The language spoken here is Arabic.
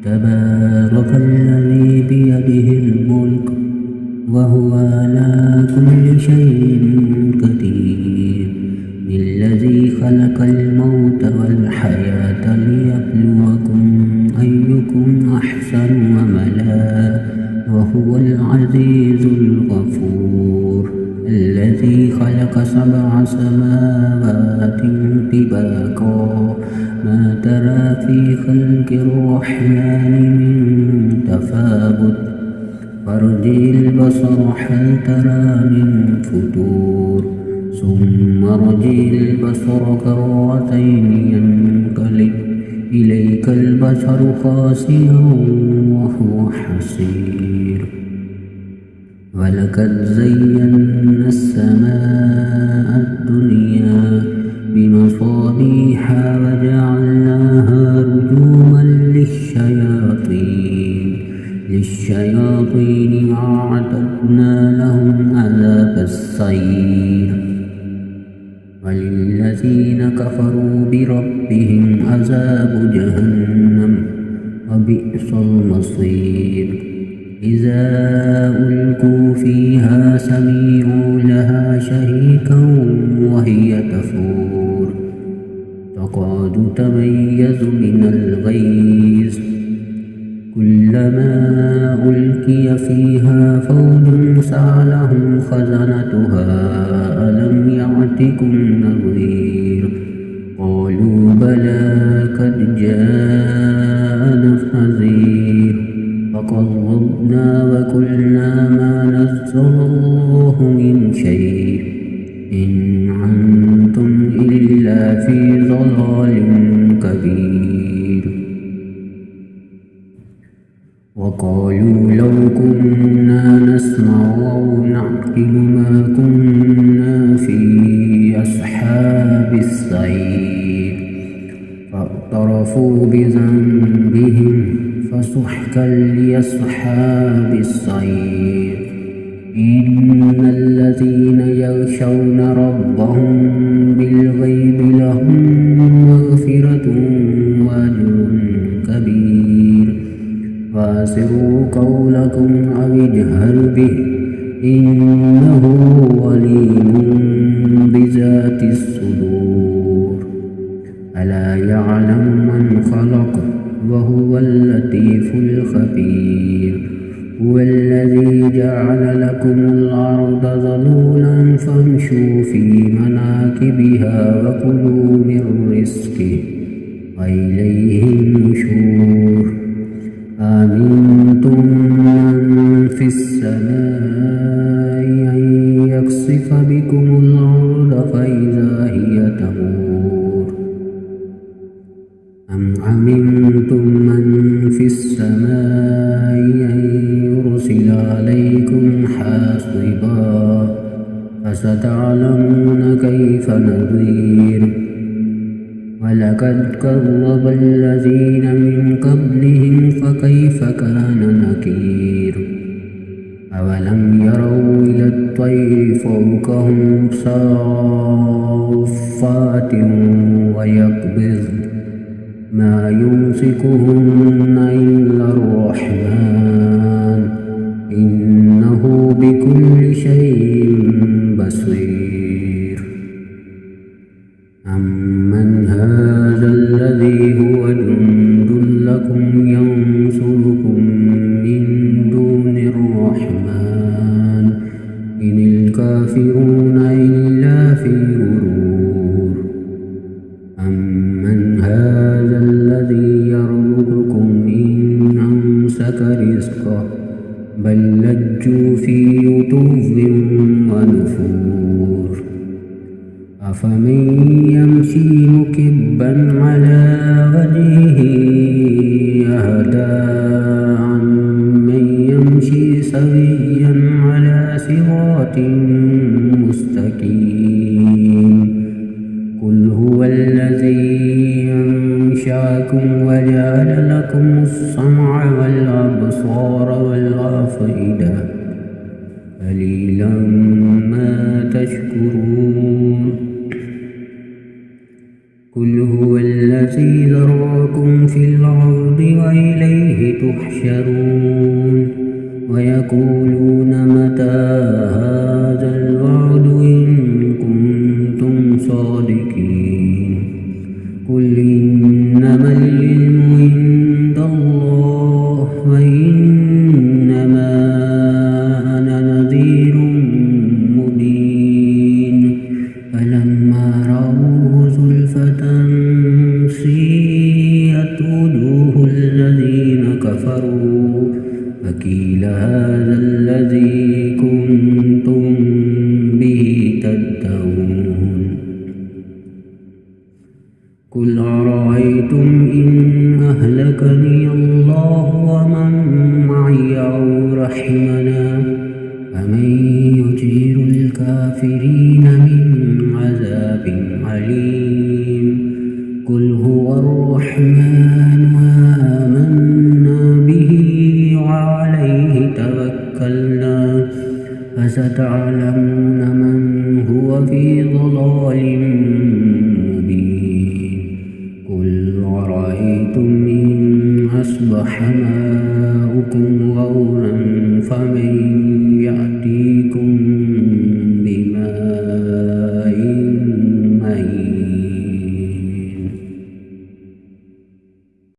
تبارك الذي بيده الملك وهو على كل شيء قدير الذي خلق الموت والحياة ليبلوكم أيكم أحسن عملا وهو العزيز الغفور الذي خلق 7 سماوات طباقا ما ترى في خلق الرحمن من تفاوت فارجع البصر هل ترى من فتور ثم ارجع البصر كرتين ينقلب إليك البصر خاسئا وهو حسير ولقد زينا السماء الدنيا بمصابيح وجعلناها رجوما للشياطين وأعتدنا لهم عذاب السعير وللذين كفروا بربهم عذاب جهنم وبئس المصير إذا ألقوا فيها سمعوا لها شهيقا وهي تفور تكاد تميز من الغيظ كلما ألقي فيها فوج سألهم خزنتها ألم يأتكم نذير قالوا بلى قد جاءنا نذير فكذبنا وقلنا ما نزل الله من شيء إن أنتم إلا في ضلال كبير وقالوا لو كنا نسمع أو نعقل ما كنا في أصحاب السعير فاعترفوا بذنبهم فسحقا لأصحاب السعير إن الذين يخشون ربهم بالغيب لهم مغفرة وأجر كبير فاسروا قولكم أو اجهروا به إنه عليم بذات الصدور ألا يعلم من خلق وهو اللطيف الخبير هو الذي جعل لكم الأرض ذلولا فامشوا في مناكبها وكلوا من رزقه وإليه النشور أمنتم من في السماء أن يخسف بكم الأرض فإذا هي تمور أم أمنتم من في السماء أن يرسل عليكم حاصبا فستعلمون كيف نذير ولقد كذب الذين من قبلهم فكيف كان نكير أولم يروا إلى الطير فوقهم صافات ويقبضن ما يمسكهن إلا الرحمن إنه بكل شيء بصير أمن هذا الذي هو جند لكم ينصركم من دون الرحمن إن الكافرون إلا في غرور أمن هذا الذي يرزقكم إن أمسك رزقه بل لجوا في عتو ونفور أفمن يمشي مكبا على وجهه أهدى عمن يمشي سويا على صراط مستقيم قل هو الذي أنشأكم وجعل لكم السمع والأبصار والأفئدة قليلا ما تشكرون قل هو الذي ذرأكم في الأرض وإليه تحشرون ويقولون متى هذا الوعد إن كنتم صادقين قل إنما العلم عند الله وإنما أنا نذير مبين فلما رأوه زلفة سيئت وجوه الذين كفروا فقيل هذا الذي كنتم به تدعون قل أرأيتم إن أهلكني الله ومن معي أو رحمنا فمن يجير الكافرين من عذاب عليم قل هو الرحمن آمنا به وعليه توكلنا فستعلمون من هو في ضلال مبين قل أرأيتم إن أصبح ماؤكم غورا فمن